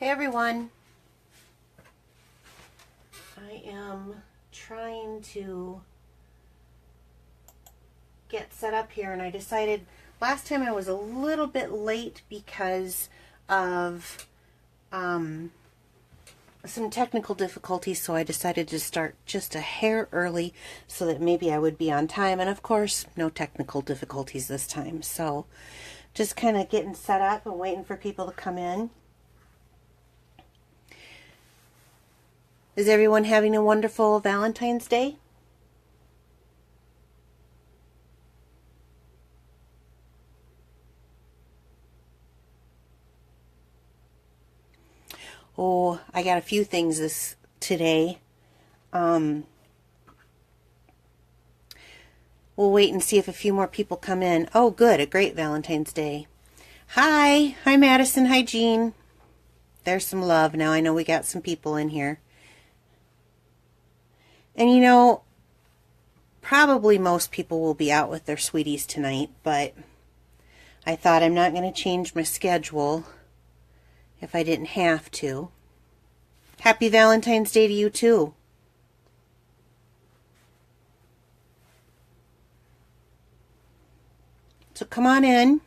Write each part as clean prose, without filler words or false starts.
Hey everyone, I am trying to get set up here, and I decided last time I was a little bit late because of some technical difficulties, so I decided to start just a hair early so that maybe I would be on time, and of course no technical difficulties this time. So just kind of getting set up and waiting for people to come in. Is everyone having a wonderful Valentine's Day? Oh, I got a few things today. We'll wait and see if a few more people come in. Oh, good, a great Valentine's Day. Hi Madison, hi Jean. There's some love. Now I know we got some people in here. And you know, probably most people will be out with their sweeties tonight, but I thought I'm not going to change my schedule if I didn't have to. Happy Valentine's Day to you too. So come on in.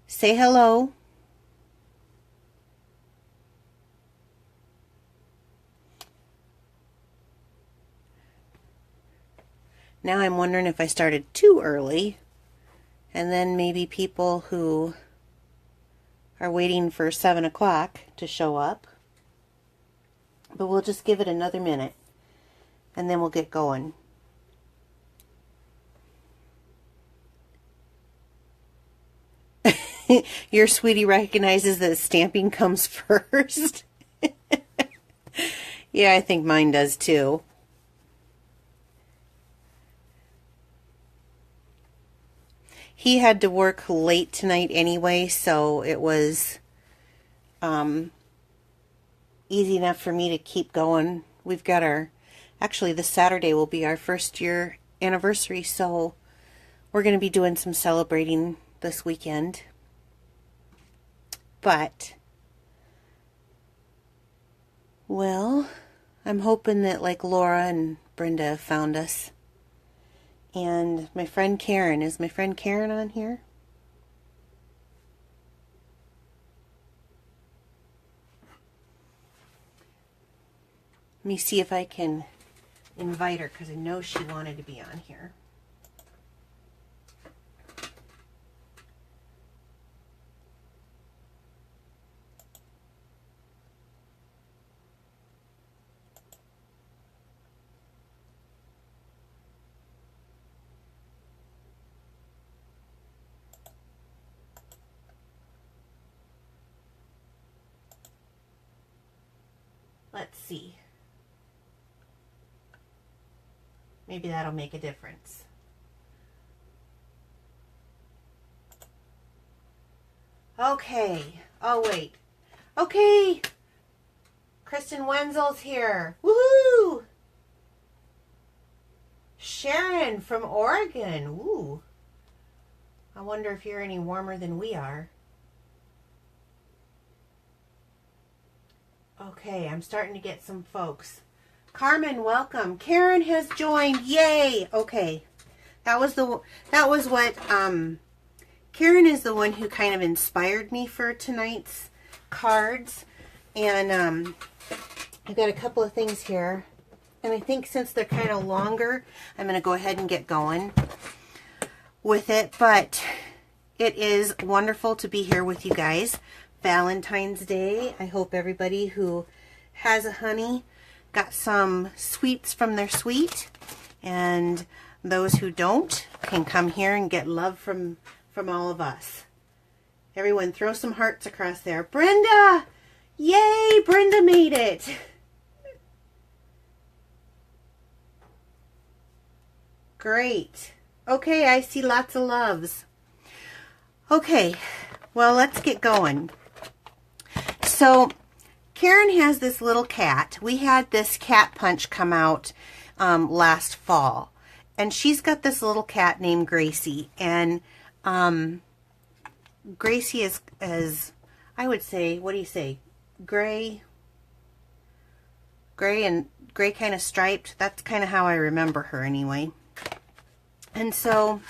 Say hello. Now I'm wondering if I started too early, and then maybe people who are waiting for 7 o'clock to show up. But we'll just give it another minute, and then we'll get going. Your sweetie recognizes that stamping comes first. Yeah, I think mine does too. He had to work late tonight anyway, so it was easy enough for me to keep going. We've got actually this Saturday will be our first year anniversary, so we're going to be doing some celebrating this weekend. But, well, I'm hoping that like Laura and Brenda have found us. And my friend Karen, is my friend Karen on here? Let me see if I can invite her, because I know she wanted to be on here. Let's see. Maybe that'll make a difference. Okay. Oh, wait. Okay. Kristen Wenzel's here. Woohoo! Sharon from Oregon. Ooh. I wonder if you're any warmer than we are. Okay, I'm starting to get some folks. Carmen, welcome. Karen has joined. Yay! Okay. That was what Karen is the one who kind of inspired me for tonight's cards. And I've got a couple of things here. And I think since they're kind of longer, I'm going to go ahead and get going with it. But it is wonderful to be here with you guys. Valentine's Day. I hope everybody who has a honey got some sweets from their sweet, and those who don't can come here and get love from all of us. Everyone throw some hearts across there. Brenda! Yay! Brenda made it! Great. Okay, I see lots of loves. Okay, well, let's get going. So, Karen has this little cat. We had this cat punch come out last fall. And she's got this little cat named Gracie. And Gracie is, I would say, what do you say, gray and gray kind of striped. That's kind of how I remember her anyway. And so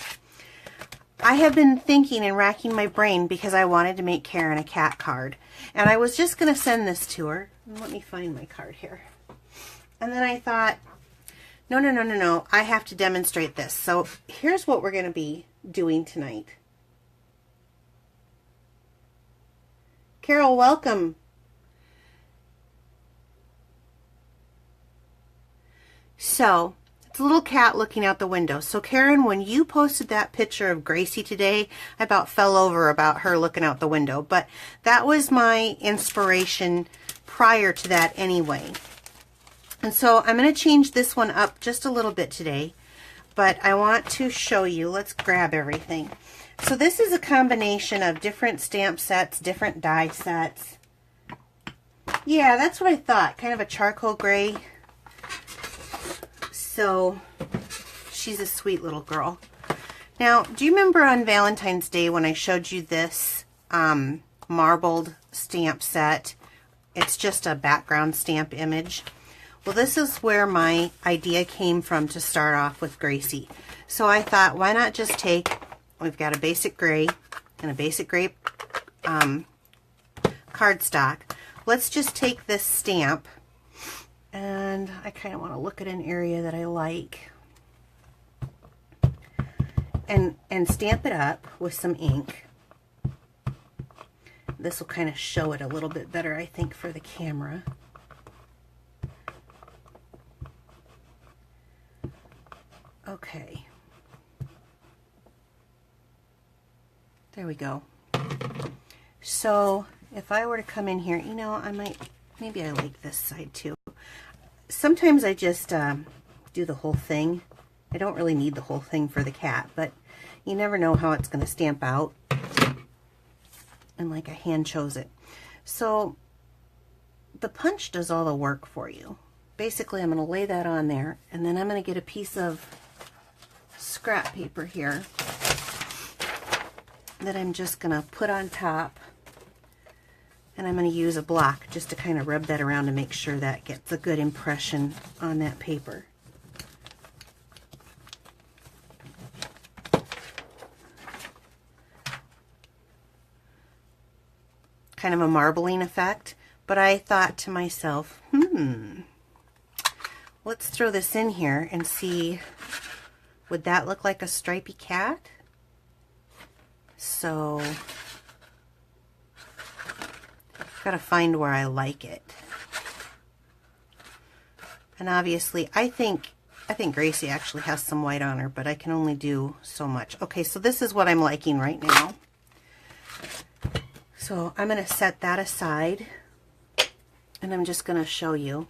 I have been thinking and racking my brain because I wanted to make Karen a cat card. And I was just going to send this to her. Let me find my card here. And then I thought, no, I have to demonstrate this. So here's what we're going to be doing tonight. Carol, welcome. So, it's a little cat looking out the window. So Karen, when you posted that picture of Gracie today, I about fell over about her looking out the window. But that was my inspiration prior to that anyway. And so I'm going to change this one up just a little bit today. But I want to show you, let's grab everything. So this is a combination of different stamp sets, different die sets. Yeah, that's what I thought. Kind of a charcoal gray. So she's a sweet little girl. Now, do you remember on Valentine's Day when I showed you this marbled stamp set? It's just a background stamp image. Well, this is where my idea came from to start off with Gracie. So I thought, why not just take, we've got a basic gray and a basic gray cardstock. Let's just take this stamp, and I kind of want to look at an area that I like, and stamp it up with some ink. This will kind of show it a little bit better, I think, for the camera. Okay. There we go. So if I were to come in here, you know, I might, maybe I like this side too. Sometimes I just do the whole thing. I don't really need the whole thing for the cat, but you never know how it's going to stamp out. And like I hand chose it. So the punch does all the work for you. Basically, I'm going to lay that on there, and then I'm going to get a piece of scrap paper here that I'm just going to put on top, and I'm going to use a block just to kind of rub that around to make sure that gets a good impression on that paper. Kind of a marbling effect, but I thought to myself, let's throw this in here and see, would that look like a stripy cat? So, gotta find where I like it. And obviously, I think Gracie actually has some white on her, but I can only do so much. Okay, so this is what I'm liking right now. So I'm going to set that aside, and I'm just going to show you.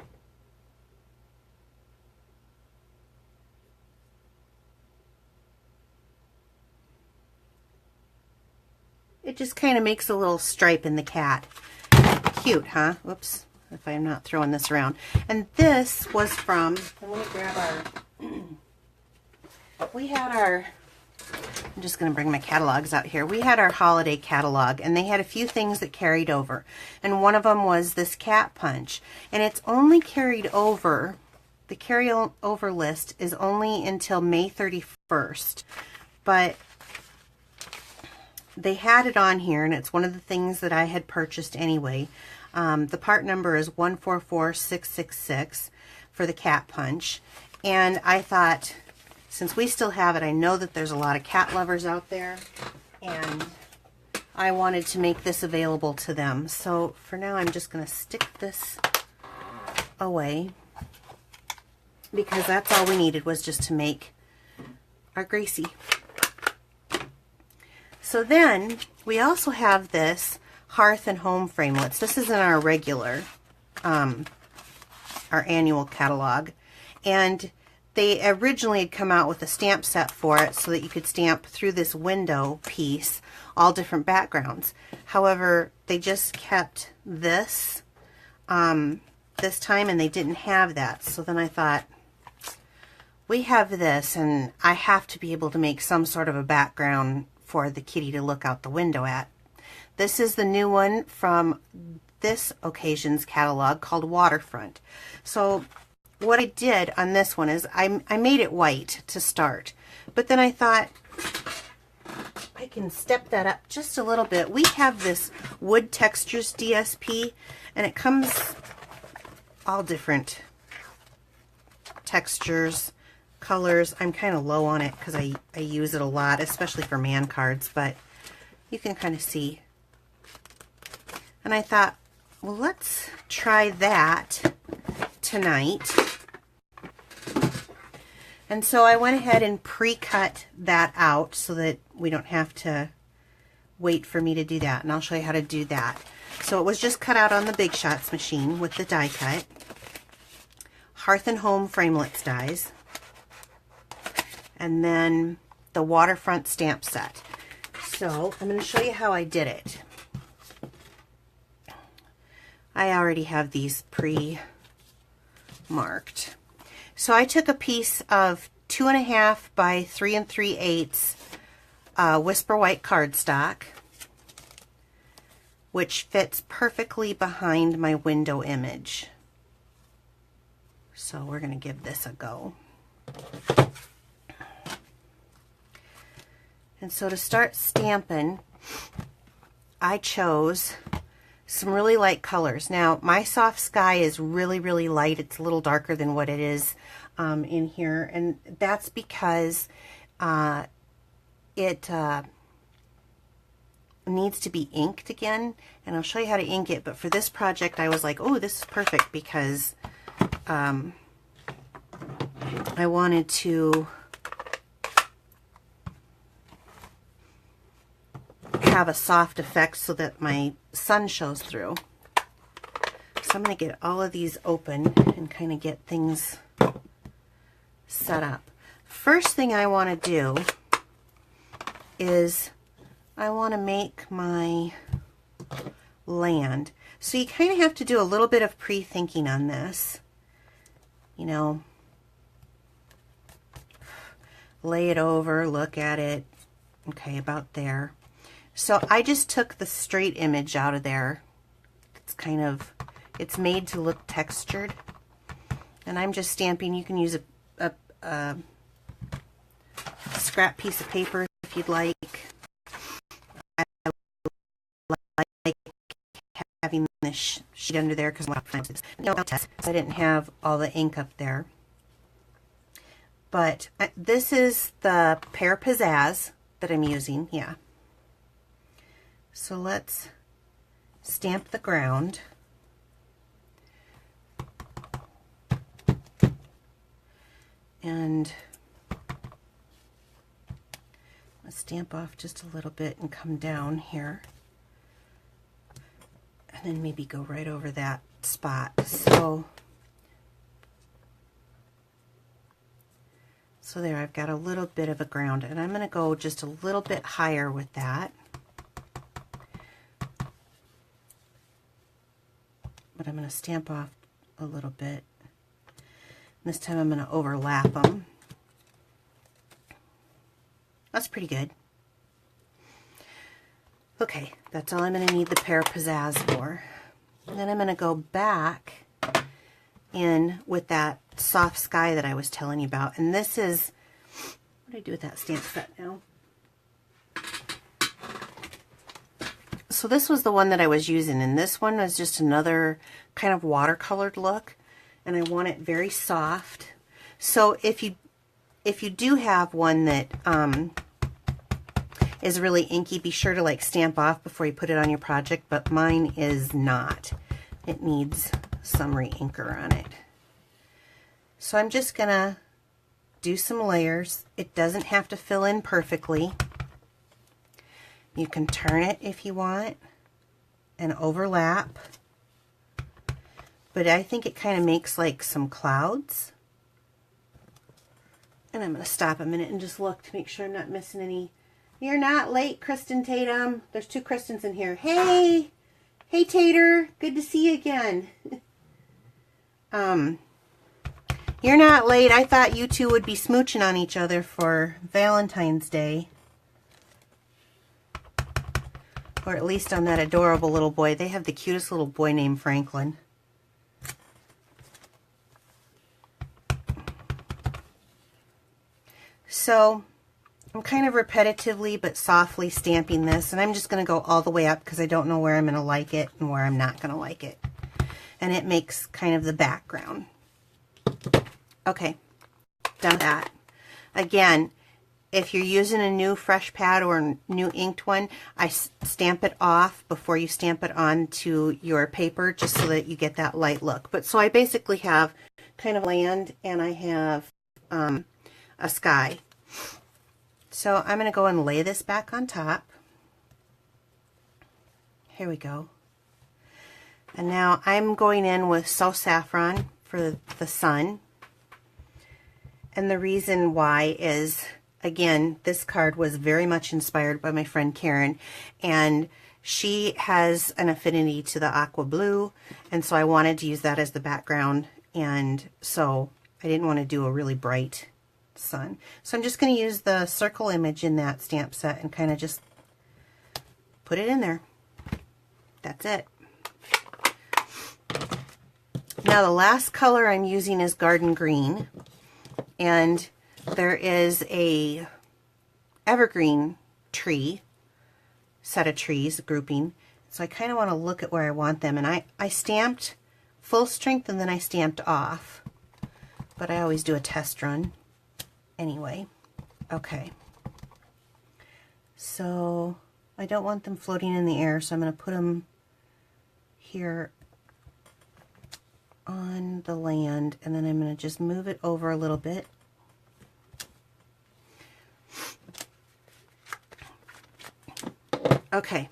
It just kind of makes a little stripe in the cat. Cute, huh? Whoops, if I'm not throwing this around. And this was from, I'm going to grab our, we had our, I'm just going to bring my catalogs out here. We had our holiday catalog, and they had a few things that carried over. And one of them was this cat punch. And it's only carried over, the carry-over list is only until May 31st. But they had it on here, and it's one of the things that I had purchased anyway. The part number is 144666 for the cat punch. And I thought, since we still have it, I know that there's a lot of cat lovers out there, and I wanted to make this available to them. So for now, I'm just going to stick this away, because that's all we needed, was just to make our Gracie. So then we also have this Hearth and Home framelits. This is in our regular, our annual catalog, and they originally had come out with a stamp set for it so that you could stamp through this window piece all different backgrounds. However, they just kept this this time, and they didn't have that. So then I thought, we have this, and I have to be able to make some sort of a background for the kitty to look out the window at. This is the new one from this occasion's catalog called Waterfront. So what I did on this one is I made it white to start, but then I thought I can step that up just a little bit. We have this Wood Textures DSP, and it comes all different textures, colors. I'm kind of low on it because I use it a lot, especially for man cards, but you can kind of see. And I thought, well, let's try that tonight. And so I went ahead and pre-cut that out so that we don't have to wait for me to do that. And I'll show you how to do that. So it was just cut out on the Big Shots machine with the die cut. Hearth and Home Framelits dies. And then the Waterfront stamp set. So I'm going to show you how I did it. I already have these pre-marked. So I took a piece of 2.5 by 3 3/8 Whisper White cardstock, which fits perfectly behind my window image. So we're going to give this a go. And so to start stamping, I chose some really light colors. Now, my soft sky is really, really light. It's a little darker than what it is in here, and that's because it needs to be inked again, and I'll show you how to ink it. But for this project, I was like, oh, this is perfect because I wanted to have a soft effect so that my sun shows through. So I'm going to get all of these open and kind of get things set up. First thing I want to do is I want to make my land. So you kind of have to do a little bit of pre-thinking on this. You know, lay it over, look at it. Okay, about there. So I just took the straight image out of there. It's kind of, it's made to look textured. And I'm just stamping. You can use a scrap piece of paper if you'd like. I like having this sheet under there because I didn't have all the ink up there. But this is the Pear Pizzazz that I'm using. Yeah. So let's stamp the ground. And let's stamp off just a little bit and come down here. And then maybe go right over that spot. So there, I've got a little bit of a ground, and I'm going to go just a little bit higher with that. But I'm going to stamp off a little bit. This time I'm going to overlap them. That's pretty good. Okay, that's all I'm going to need the Pear Pizzazz for. And then I'm going to go back in with that soft sky that I was telling you about. And this is, what do I do with that stamp set now? So this was the one that I was using, and this one was just another kind of watercolored look, and I want it very soft. So if you do have one that is really inky, be sure to like stamp off before you put it on your project, but mine is not. It needs some re-inker on it. So I'm just gonna do some layers. It doesn't have to fill in perfectly. You can turn it if you want and overlap, but I think it kind of makes like some clouds. And I'm going to stop a minute and just look to make sure I'm not missing any. You're not late, Kristen Tatum. There's two Kristens in here. Hey! Hey, Tater. Good to see you again. You're not late. I thought you two would be smooching on each other for Valentine's Day. Or at least on that adorable little boy. They have the cutest little boy named Franklin. So I'm kind of repetitively but softly stamping this, and I'm just going to go all the way up because I don't know where I'm going to like it and where I'm not going to like it. And it makes kind of the background. Okay, done that. Again, if you're using a new fresh pad or a new inked one, I stamp it off before you stamp it onto your paper, just so that you get that light look. But so I basically have kind of land, and I have a sky. So I'm going to go and lay this back on top. Here we go. And now I'm going in with So Saffron for the sun. And the reason why is, again, this card was very much inspired by my friend Karen, and she has an affinity to the aqua blue, and so I wanted to use that as the background, and so I didn't want to do a really bright sun. So I'm just going to use the circle image in that stamp set and kind of just put it in there. That's it. Now the last color I'm using is Garden Green, and there is a evergreen tree, set of trees, grouping. So I kind of want to look at where I want them, and I stamped full strength and then I stamped off, but I always do a test run anyway. Okay, so I don't want them floating in the air, so I'm going to put them here on the land, and then I'm going to just move it over a little bit. Okay,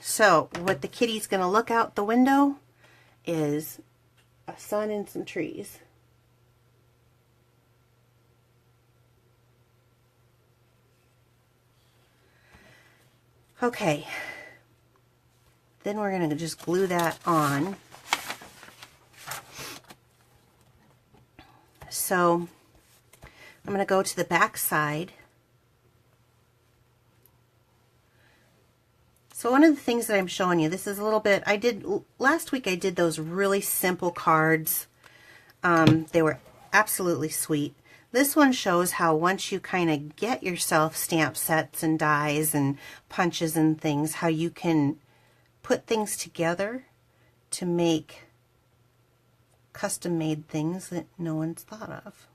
so what the kitty's going to look out the window is a sun and some trees. Okay, then we're going to just glue that on. So I'm going to go to the back side. So one of the things that I'm showing you, this is a little bit, last week I did those really simple cards. They were absolutely sweet. This one shows how once you kind of get yourself stamp sets and dies and punches and things, how you can put things together to make custom-made things that no one's thought of.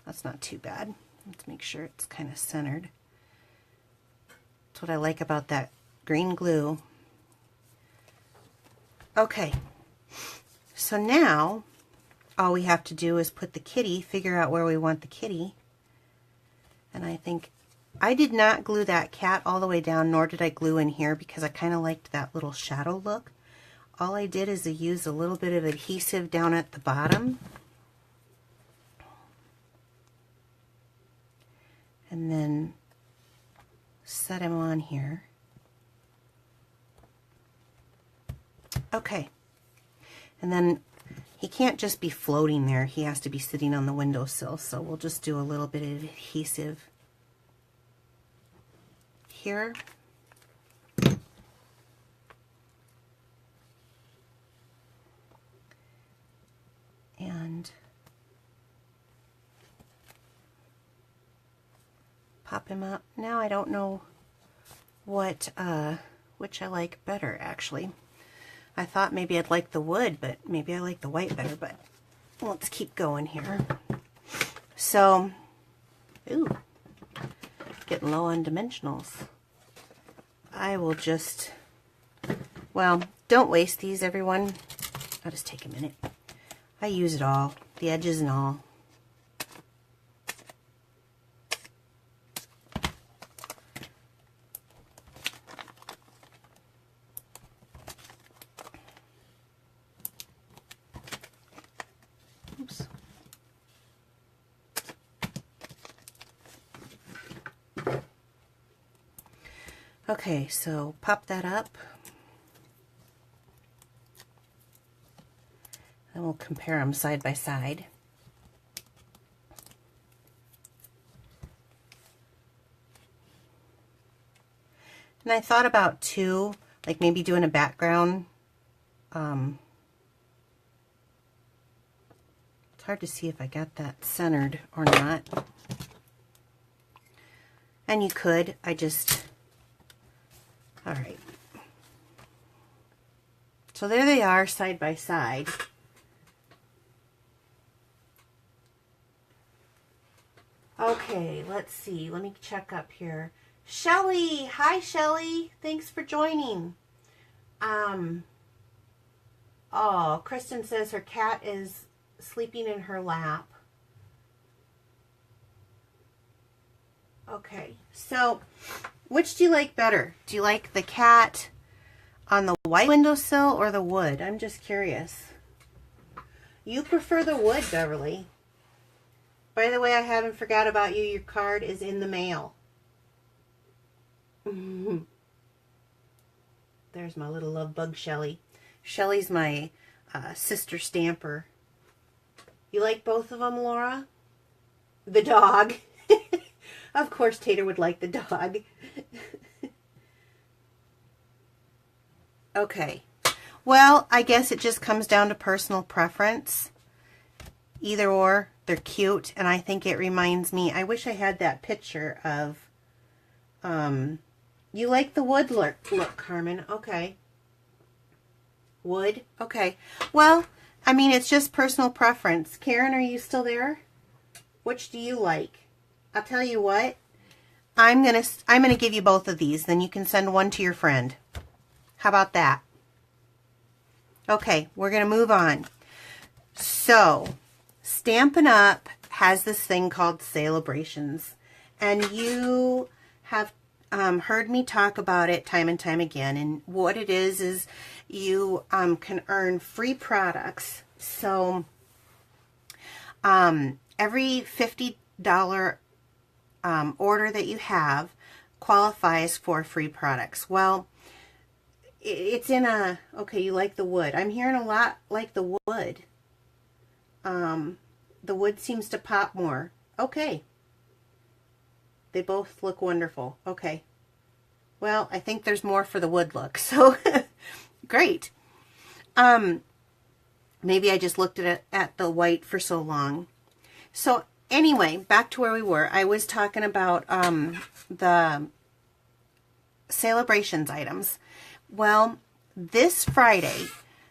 That's not too bad. Let's make sure it's kind of centered. That's what I like about that green glue. Okay, so now all we have to do is put the kitty, figure out where we want the kitty. And I think I did not glue that cat all the way down, nor did I glue in here, because I kind of liked that little shadow look. All I did is I used a little bit of adhesive down at the bottom. And then set him on here. Okay. And then he can't just be floating there. He has to be sitting on the windowsill. So we'll just do a little bit of adhesive here. And pop him up. Now I don't know what which I like better, actually. I thought maybe I'd like the wood, but maybe I like the white better, but let's keep going here. So, ooh, getting low on dimensionals. I will just, well, don't waste these, everyone. I'll just take a minute. I use it all, the edges and all. Oops. Okay, so pop that up. And we'll compare them side by side. And I thought about too, like maybe doing a background. It's hard to see if I got that centered or not. And you could, all right. So there they are side by side. Okay, let's see. Let me check up here. Shelly, hi Shelly. Thanks for joining. Oh, Kristen says her cat is sleeping in her lap. Okay, so which do you like better? Do you like the cat on the white windowsill or the wood? I'm just curious. You prefer the wood, Beverly. By the way, I haven't forgot about you. Your card is in the mail. There's my little love bug, Shelly. Shelly's my sister stamper. You like both of them, Laura? The dog. Of course, Tater would like the dog. Okay. Well, I guess it just comes down to personal preference. Either or, they're cute, and I think it reminds me, I wish I had that picture of, you like the wood look, Carmen. Okay. Wood? Okay. Well, I mean, it's just personal preference. Karen, are you still there? Which do you like? I'll tell you what. I'm gonna give you both of these. Then you can send one to your friend. How about that? Okay, we're gonna move on. So, Stampin' Up! Has this thing called SALE-A-BRATIONs, and you have heard me talk about it time and time again. And what it is you can earn free products. So, every $50 order that you have qualifies for free products. Well, it's in a, okay, you like the wood. I'm hearing a lot like the wood. The wood seems to pop more. Okay. They both look wonderful. Okay. Well, I think there's more for the wood look. So, great. Maybe I just looked at the white for so long. So, anyway, back to where we were. I was talking about the SALE-A-BRATION items. Well, this Friday,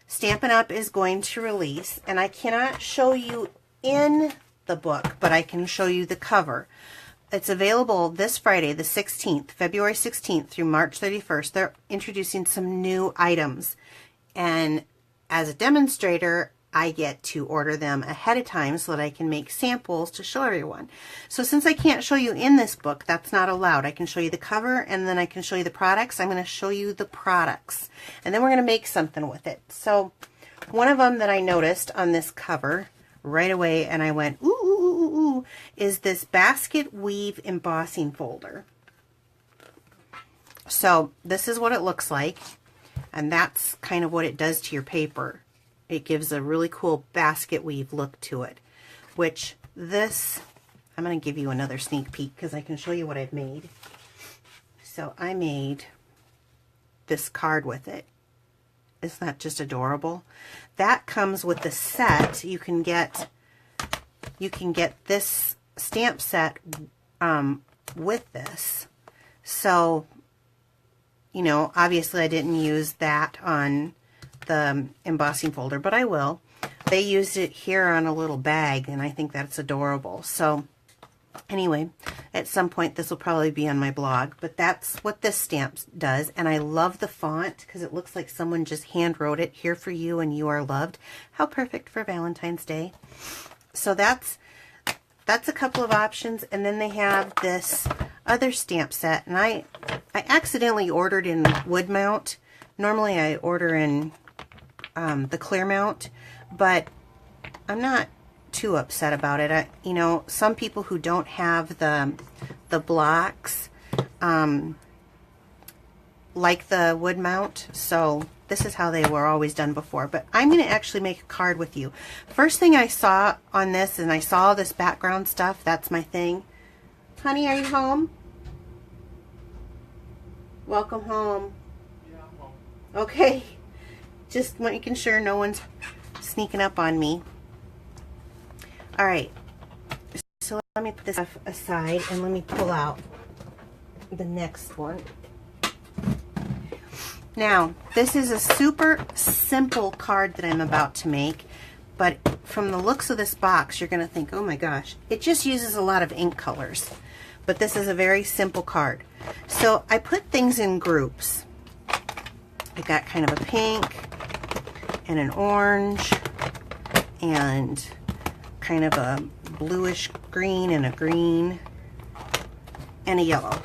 Stampin' Up! Is going to release, and I cannot show you in the book, but I can show you the cover. It's available this Friday, the 16th, February 16th through March 31st. They're introducing some new items, and as a demonstrator, I get to order them ahead of time so that I can make samples to show everyone. So since I can't show you in this book, that's not allowed. I can show you the cover, and then I can show you the products. I'm going to show you the products, and then we're going to make something with it. So one of them that I noticed on this cover right away, and I went, ooh, ooh, ooh, ooh, is this basket weave embossing folder. So this is what it looks like, and that's kind of what it does to your paper. It gives a really cool basket weave look to it, which this, I'm going to give you another sneak peek because I can show you what I've made. So I made this card with it. Isn't that just adorable? That comes with the set. You can get this stamp set with this. So, you know, obviously I didn't use that on the embossing folder, but I will. They used it here on a little bag, and I think that's adorable. So anyway, at some point this will probably be on my blog, but that's what this stamp does. And I love the font because it looks like someone just hand wrote it, here for you and you are loved. How perfect for Valentine's Day. So that's a couple of options. And then they have this other stamp set, and I accidentally ordered in wood mount. Normally I order in the clear mount, but I'm not too upset about it. You know, some people who don't have the blocks like the wood mount, so this is how they were always done before. But I'm going to actually make a card with you. First thing I saw on this, and I saw this background stuff, that's my thing. Honey, are you home? Welcome home. Yeah, I'm home. Okay. Just making sure no one's sneaking up on me. All right. So let me put this aside and let me pull out the next one. Now, this is a super simple card that I'm about to make, but from the looks of this box, you're going to think, oh my gosh, it just uses a lot of ink colors. But this is a very simple card. So I put things in groups. I got kind of a pink and an orange and kind of a bluish green and a green and a yellow.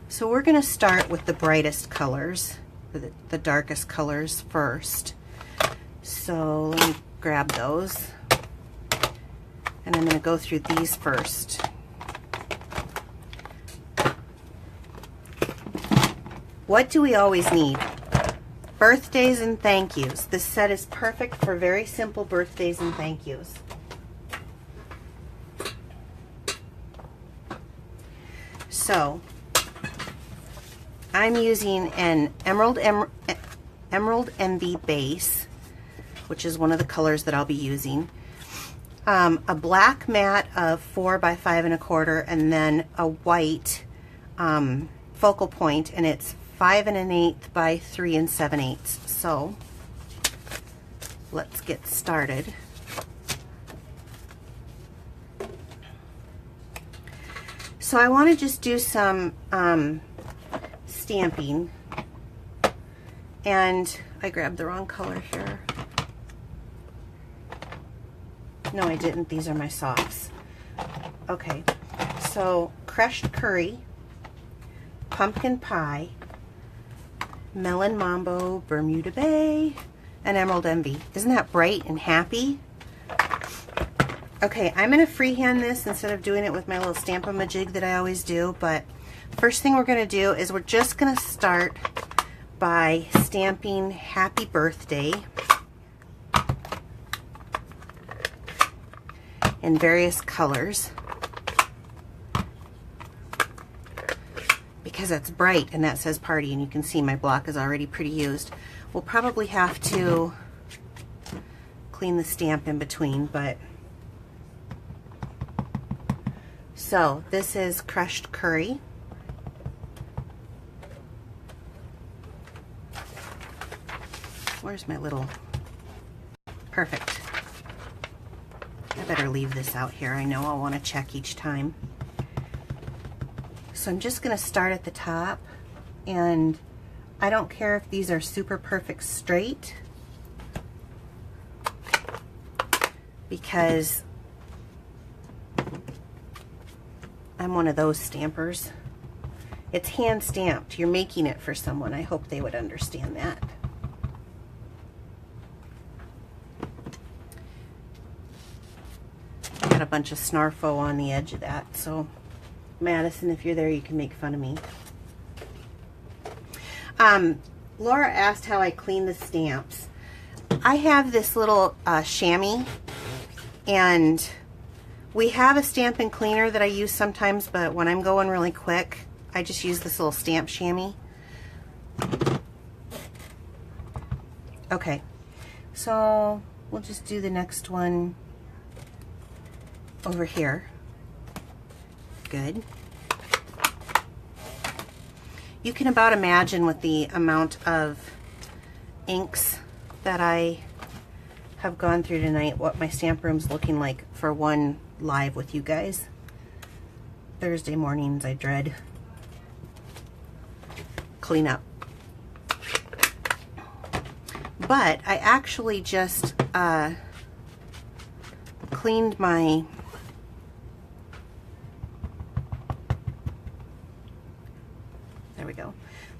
So we're going to start with the brightest colors, the darkest colors first. So let me grab those. And I'm going to go through these first. What do we always need? Birthdays and thank yous. This set is perfect for very simple birthdays and thank yous. So I'm using an Emerald Envy base, which is one of the colors that I'll be using. A black mat of 4 by 5 1/4, and then a white focal point, and it's 5 1/8 by 3 7/8. So let's get started. So I want to just do some stamping, and I grabbed the wrong color here. No, I didn't. These are my softs. Okay, so crushed curry, pumpkin pie, melon mambo, Bermuda Bay, and Emerald Envy. Isn't that bright and happy? Okay, I'm going to freehand this instead of doing it with my little Stampin' that I always do, but first thing we're going to do is we're just going to start by stamping Happy Birthday in various colors because it's bright and that says party, and you can see my block is already pretty used. We'll probably have to clean the stamp in between, but so this is crushed curry. Where's my little, perfect. I better leave this out here. I know I'll want to check each time. So I'm just going to start at the top, and I don't care if these are super perfect straight, because I'm one of those stampers. It's hand stamped. You're making it for someone. I hope they would understand that. A bunch of snarfo on the edge of that, so Madison, if you're there, you can make fun of me. Laura asked how I clean the stamps. I have this little chamois, and we have a Stampin' cleaner that I use sometimes, but when I'm going really quick, I just use this little stamp chamois. Okay, so we'll just do the next one over here. Good. You can about imagine with the amount of inks that I have gone through tonight what my stamp room's looking like for one live with you guys. Thursday mornings I dread cleanup. But I actually just cleaned my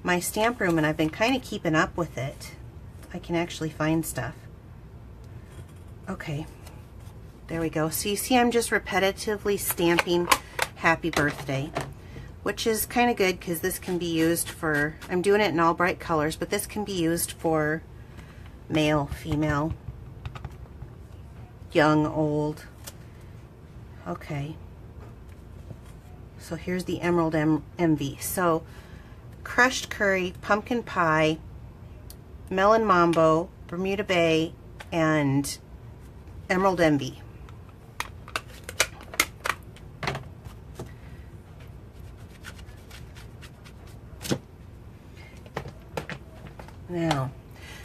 my stamp room, and I've been kind of keeping up with it. I can actually find stuff. Okay, there we go. So you see I'm just repetitively stamping Happy Birthday, which is kind of good because this can be used for, I'm doing it in all bright colors, but this can be used for male, female, young, old. Okay, So here's the Emerald Envy. So crushed curry, pumpkin pie, melon mambo, Bermuda Bay, and Emerald Envy. Now,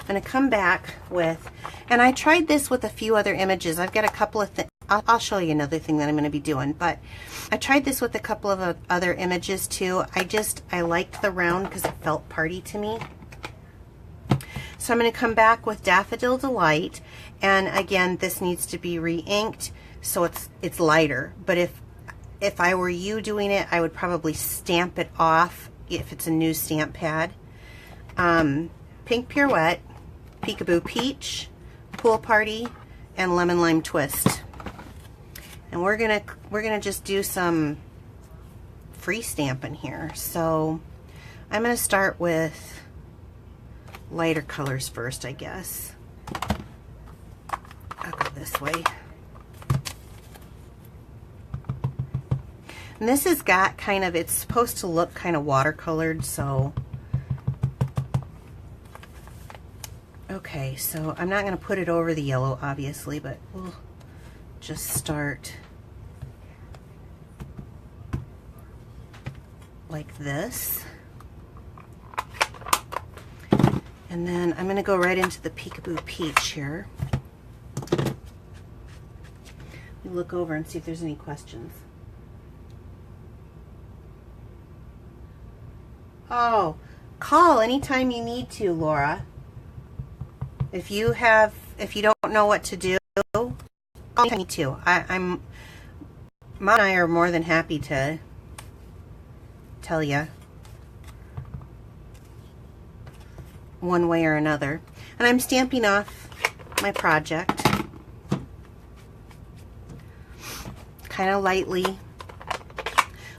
I'm going to come back with, and I tried this with a few other images. I've got a couple of things. I'll show you another thing that I'm going to be doing, but I tried this with a couple of other images too. I liked the round because it felt party to me. So I'm going to come back with Daffodil Delight, and again, this needs to be re-inked so it's lighter. But if I were you doing it, I would probably stamp it off if it's a new stamp pad. Pink Pirouette, Peekaboo Peach, Pool Party, and Lemon Lime Twist. And we're gonna just do some free stamping here. So I'm gonna start with lighter colors first, I guess. I'll go this way. And this has got kind of, it's supposed to look kind of watercolored, so. Okay, so I'm not going to put it over the yellow, obviously, but we'll just start like this. And then I'm going to go right into the Peekaboo Peach here. Let me look over and see if there's any questions. Oh, call anytime you need to, Laura. If you don't know what to do, call me too. Mom and I are more than happy to tell you one way or another. And I'm stamping off my project kind of lightly,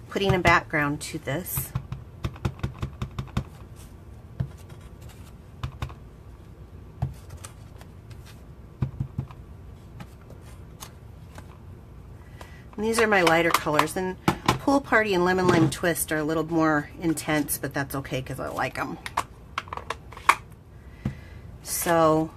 putting a background to this. And these are my lighter colors, and Pool Party and Lemon Lime Twist are a little more intense, but that's okay because I like them. So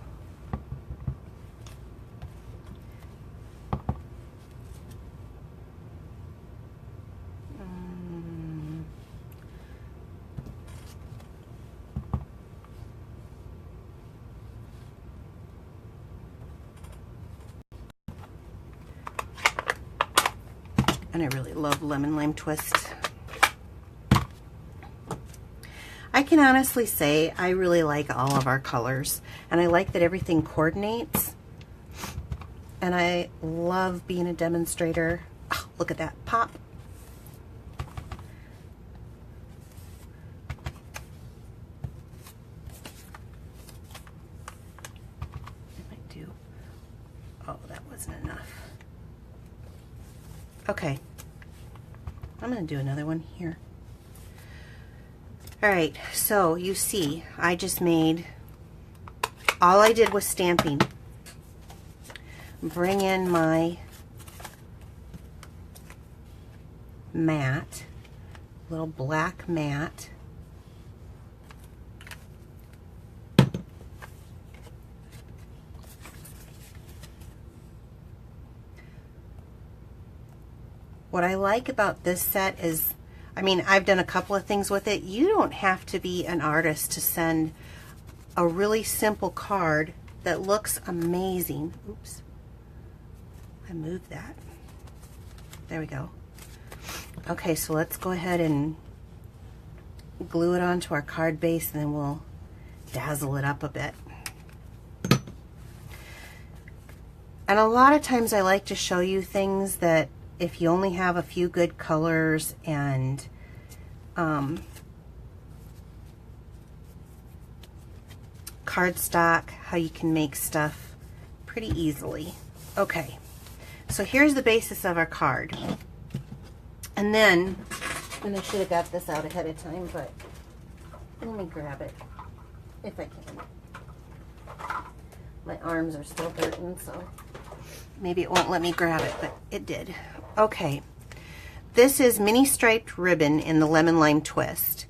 and I really love Lemon Lime Twist. I can honestly say I really like all of our colors, and I like that everything coordinates, and I love being a demonstrator. Oh, look at that pop. I might do, oh, that wasn't enough. Okay, I'm going to do another one here. All right, so you see, I just made, all I did was stamping. Bring in my mat, little black mat. What I like about this set is, I mean, I've done a couple of things with it. You don't have to be an artist to send a really simple card that looks amazing. Oops, I moved that. There we go. Okay, so let's go ahead and glue it onto our card base, and then we'll dazzle it up a bit. And a lot of times I like to show you things that if you only have a few good colors and cardstock, how you can make stuff pretty easily. Okay, so here's the basis of our card. And then, and I should have got this out ahead of time, but let me grab it if I can. My arms are still hurting, so maybe it won't let me grab it, but it did. Okay, This is mini striped ribbon in the lemon lime twist.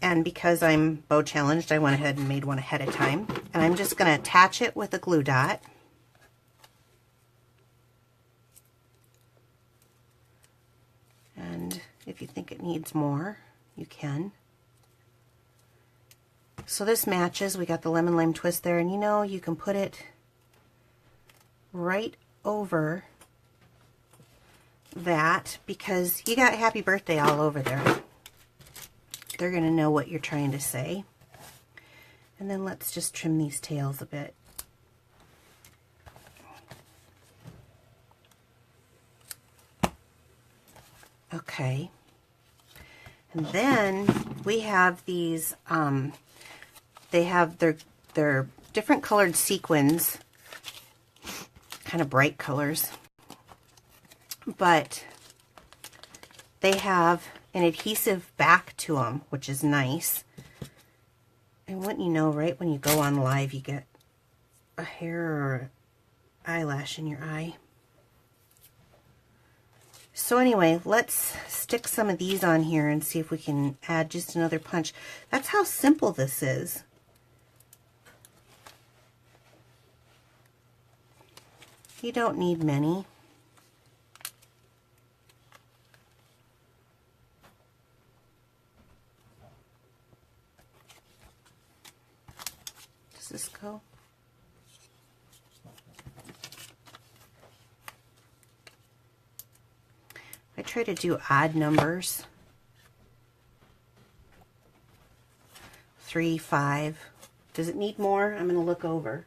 And because I'm bow challenged, I went ahead and made one ahead of time. And I'm just going to attach it with a glue dot. And if you think it needs more, you can. So this matches. We got the lemon lime twist there, and you know, you can put it right over that because you got happy birthday all over there. They're going to know what you're trying to say. And then let's just trim these tails a bit. Okay. And then we have these, they have their different colored sequins, kind of bright colors, but they have an adhesive back to them, which is nice. And wouldn't you know, right when you go on live, you get a hair or eyelash in your eye. So anyway, let's stick some of these on here and see if we can add just another punch. That's how simple this is. You don't need many. Does this go? I try to do odd numbers. 3, 5. Does it need more? I'm going to look over.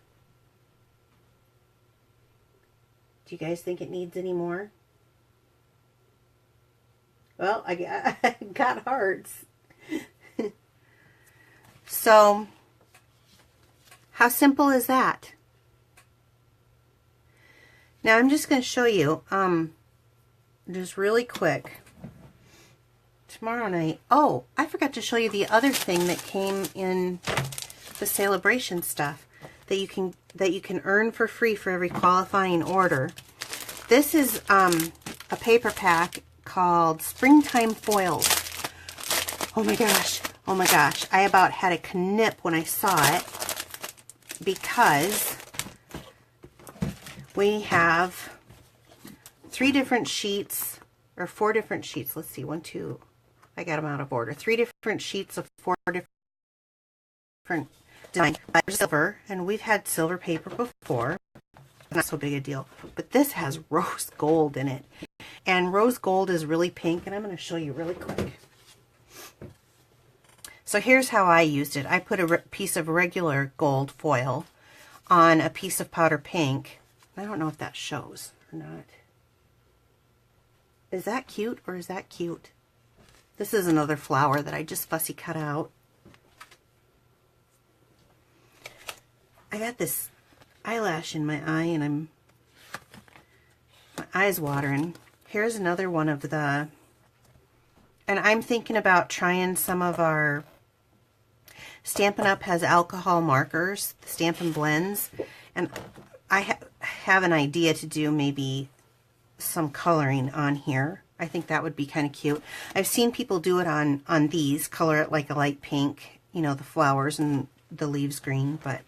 Do you guys think it needs any more? Well, I got hearts. So, how simple is that? Now I'm just going to show you, just really quick. Tomorrow night. Oh, I forgot to show you the other thing that came in the SALE-A-BRATION stuff that you can earn for free for every qualifying order. This is a paper pack called Springtime Foils. Oh my gosh. Oh my gosh. I about had a knip when I saw it because we have 3 different sheets or 4 different sheets. Let's see. 1, 2. I got them out of order. 3 different sheets of 4 different designs. Silver, and we've had silver paper before. Not so big a deal. But this has rose gold in it. And rose gold is really pink, and I'm going to show you really quick. So here's how I used it. I put a piece of regular gold foil on a piece of powder pink. I don't know if that shows or not. Is that cute or is that cute? This is another flower that I just fussy cut out. I got this eyelash in my eye and my eye's watering. Here's another one of the, and I'm thinking about trying some of our, Stampin' Up! Has alcohol markers, the Stampin' blends, and I have an idea to do maybe some coloring on here. I think that would be kind of cute. I've seen people do it on these, color it like a light pink, you know, the flowers and the leaves green, but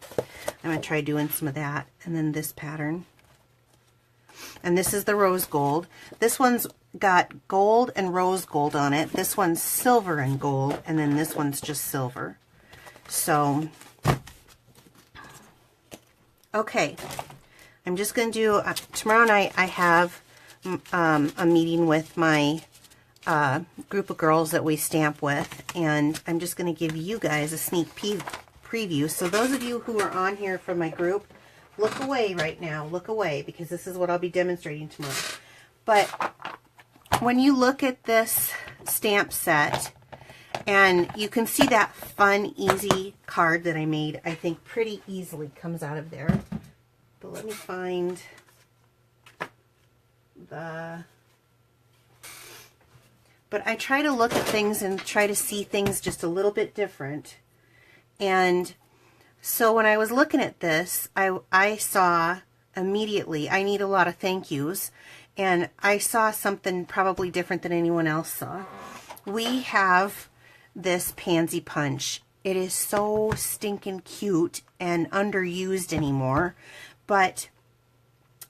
I'm going to try doing some of that. And then this pattern. And this is the rose gold. This one's got gold and rose gold on it. This one's silver and gold, and then this one's just silver. So, okay. I'm just going to do, tomorrow night I have a meeting with my group of girls that we stamp with, and I'm just going to give you guys a sneak preview. So those of you who are on here from my group, look away right now. Look away, because this is what I'll be demonstrating tomorrow. But when you look at this stamp set, and you can see that fun, easy card that I made, I think pretty easily comes out of there. But let me find the... But I try to look at things and try to see things just a little bit different. And so when I was looking at this, I saw immediately, I need a lot of thank yous. and I saw something probably different than anyone else saw. We have this pansy punch. It is so stinking cute and underused anymore, but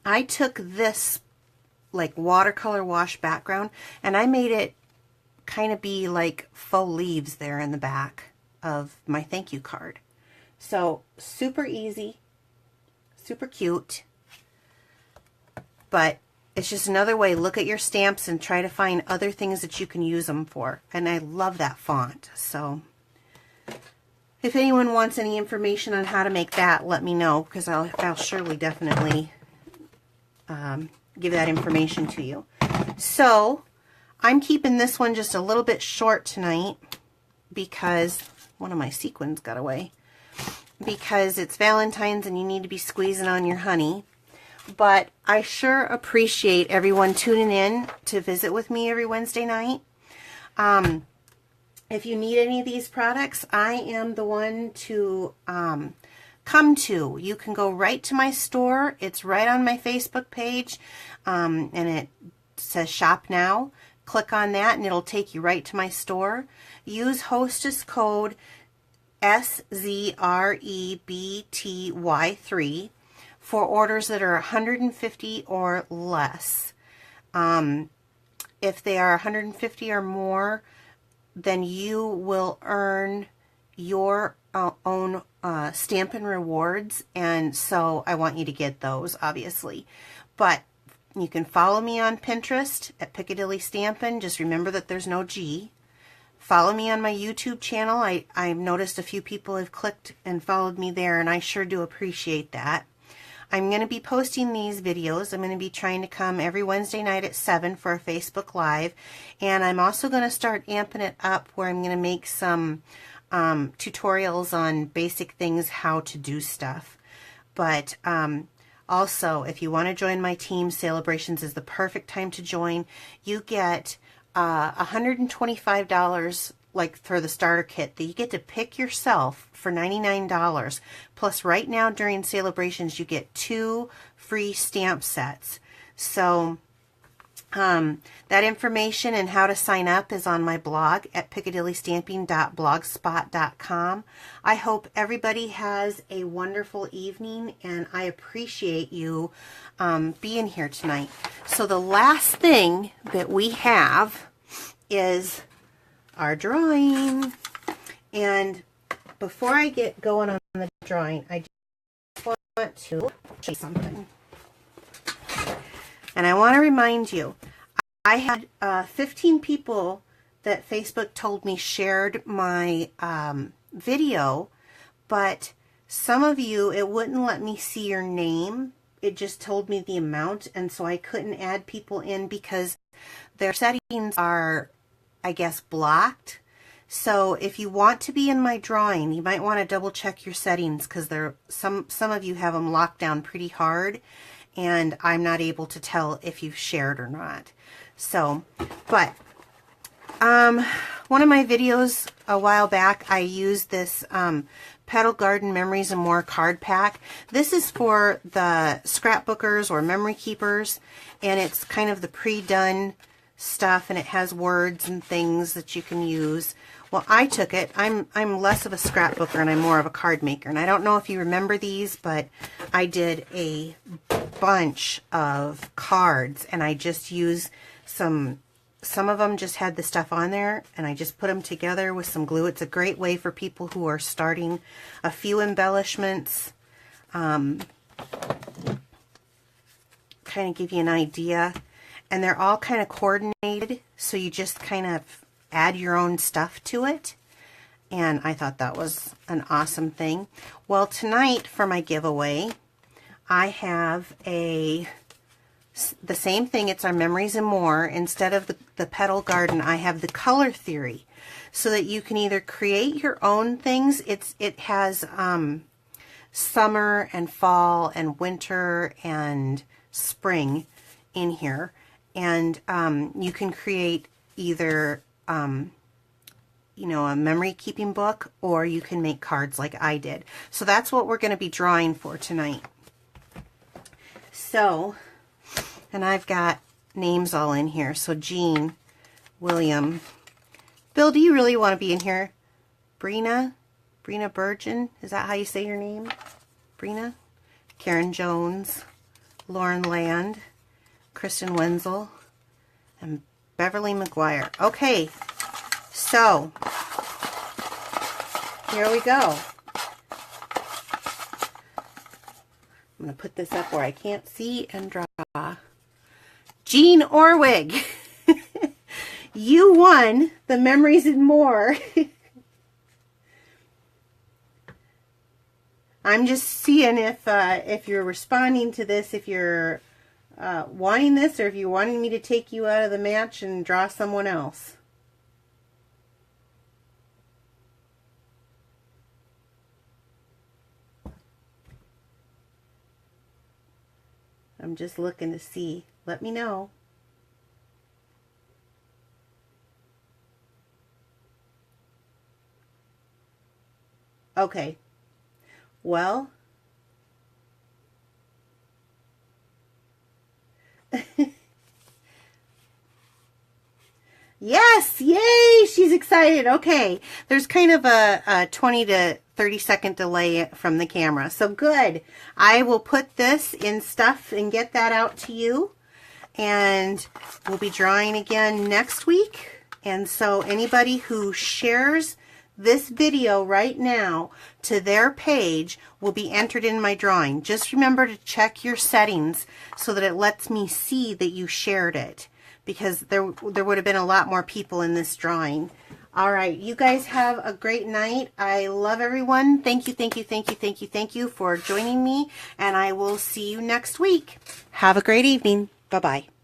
I took this like watercolor wash background and I made it kind of be like faux leaves there in the back of my thank you card. So super easy, super cute, but it's just another way. Look at your stamps and try to find other things that you can use them for. And I love that font. So if anyone wants any information on how to make that, let me know, because I'll surely definitely give that information to you. So I'm keeping this one just a little bit short tonight because one of my sequins got away, because it's Valentine's and you need to be squeezing on your honey. But I sure appreciate everyone tuning in to visit with me every Wednesday night. If you need any of these products, I am the one to come to. You can go right to my store. It's right on my Facebook page, and it says Shop Now. Click on that and it'll take you right to my store. Use hostess code SZREBTY3 for orders that are 150 or less. If they are 150 or more, then you will earn your own Stampin' rewards, and so I want you to get those, obviously. But you can follow me on Pinterest at Piccadilly Stampin'. Just remember that there's no G. Follow me on my YouTube channel. I've noticed a few people have clicked and followed me there, and I sure do appreciate that. I'm going to be posting these videos. I'm going to be trying to come every Wednesday night at 7 for a Facebook Live. And I'm also going to start amping it up where I'm going to make some tutorials on basic things, how to do stuff. But also, if you want to join my team, SALE-A-BRATIONS is the perfect time to join. You get $125 like for the starter kit that you get to pick yourself for $99. Plus right now during SALE-A-BRATIONS you get 2 free stamp sets. So that information and how to sign up is on my blog at piccadillystamping.blogspot.com. I hope everybody has a wonderful evening, and I appreciate you being here tonight. So the last thing that we have is our drawing. And before I get going on the drawing, I just want to show you something. And I want to remind you, I had 15 people that Facebook told me shared my video, but some of you, it wouldn't let me see your name. It just told me the amount, and so I couldn't add people in because their settings are, I guess, blocked. So if you want to be in my drawing, you might want to double check your settings, because some of you have them locked down pretty hard, and I'm not able to tell if you've shared or not. So, but one of my videos a while back, I used this Petal Garden Memories and More card pack. This is for the scrapbookers or memory keepers, and it's kind of the pre-done stuff, and it has words and things that you can use. Well, I took it. I'm less of a scrapbooker and I'm more of a card maker. And I don't know if you remember these, but I did a bunch of cards, and I just used some of them just had the stuff on there, and I just put them together with some glue. It's a great way for people who are starting a few embellishments. Kind of give you an idea. And they're all kind of coordinated, so you just kind of add your own stuff to it. And I thought that was an awesome thing. Well, tonight for my giveaway, I have the same thing. It's our Memories and More. Instead of the Petal Garden, I have the Color Theory, so that you can either create your own things. It has summer and fall and winter and spring in here. And you can create either, you know, a memory keeping book, or you can make cards like I did. So that's what we're going to be drawing for tonight. So, and I've got names all in here. So Jean, William. Bill, do you really want to be in here? Brina Burgeon, is that how you say your name? Brina? Karen Jones, Lauren Land, Kristen Wenzel, and Beverly McGuire. Okay, so here we go. I'm going to put this up where I can't see and draw. Jean Orwig, you won the Memories and More. I'm just seeing if you're responding to this, if you're wanting this, or if you're wanting me to take you out of the match and draw someone else. I'm just looking to see. Let me know. Okay. Well, yes, yay, she's excited. Okay, there's kind of a 20 to 30-second delay from the camera, so good. I will put this in stuff and get that out to you, and we'll be drawing again next week. And so anybody who shares this video right now to their page will be entered in my drawing. Just remember to check your settings so that it lets me see that you shared it, because there would have been a lot more people in this drawing. All right, you guys have a great night. I love everyone. Thank you for joining me, and I will see you next week. Have a great evening. Bye-bye.